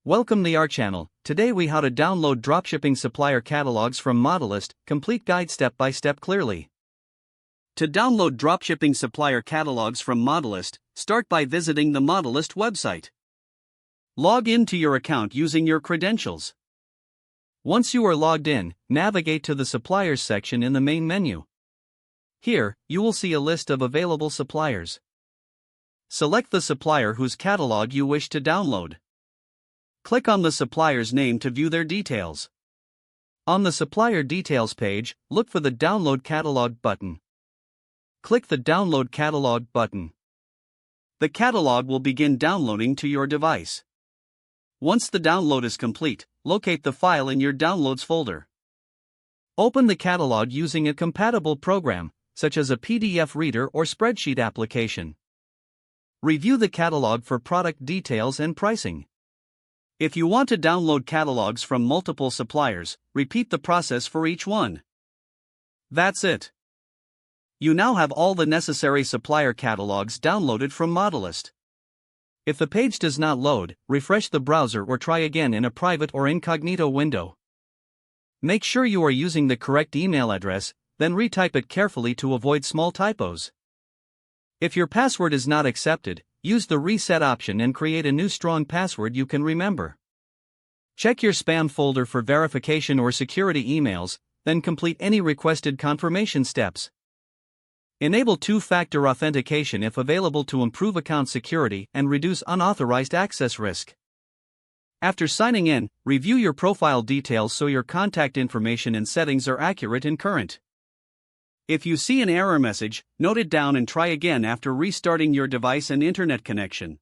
Welcome to our channel. Today we how to download dropshipping supplier catalogs from Modalyst, complete guide step by step clearly. To download dropshipping supplier catalogs from Modalyst, start by visiting the Modalyst website. Log into your account using your credentials. Once you are logged in, navigate to the suppliers section in the main menu. Here, you will see a list of available suppliers. Select the supplier whose catalog you wish to download. Click on the supplier's name to view their details. On the supplier details page, look for the Download Catalog button. Click the Download Catalog button. The catalog will begin downloading to your device. Once the download is complete, locate the file in your Downloads folder. Open the catalog using a compatible program, such as a PDF reader or spreadsheet application. Review the catalog for product details and pricing. If you want to download catalogs from multiple suppliers, repeat the process for each one. That's it. You now have all the necessary supplier catalogs downloaded from Modalyst. If the page does not load, refresh the browser or try again in a private or incognito window. Make sure you are using the correct email address, then retype it carefully to avoid small typos. If your password is not accepted, use the reset option and create a new strong password you can remember. Check your spam folder for verification or security emails, then complete any requested confirmation steps. Enable two-factor authentication if available to improve account security and reduce unauthorized access risk. After signing in, review your profile details so your contact information and settings are accurate and current. If you see an error message, note it down and try again after restarting your device and internet connection.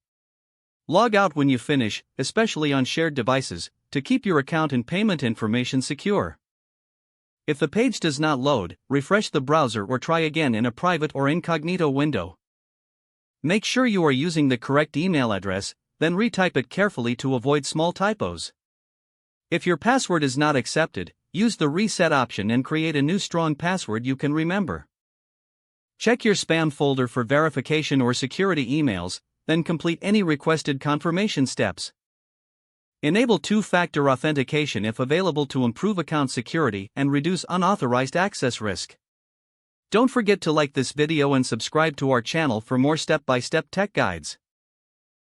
Log out when you finish, especially on shared devices, to keep your account and payment information secure. If the page does not load, refresh the browser or try again in a private or incognito window. Make sure you are using the correct email address, then retype it carefully to avoid small typos. If your password is not accepted, use the reset option and create a new strong password you can remember. Check your spam folder for verification or security emails, then complete any requested confirmation steps. Enable two-factor authentication if available to improve account security and reduce unauthorized access risk. Don't forget to like this video and subscribe to our channel for more step-by-step tech guides.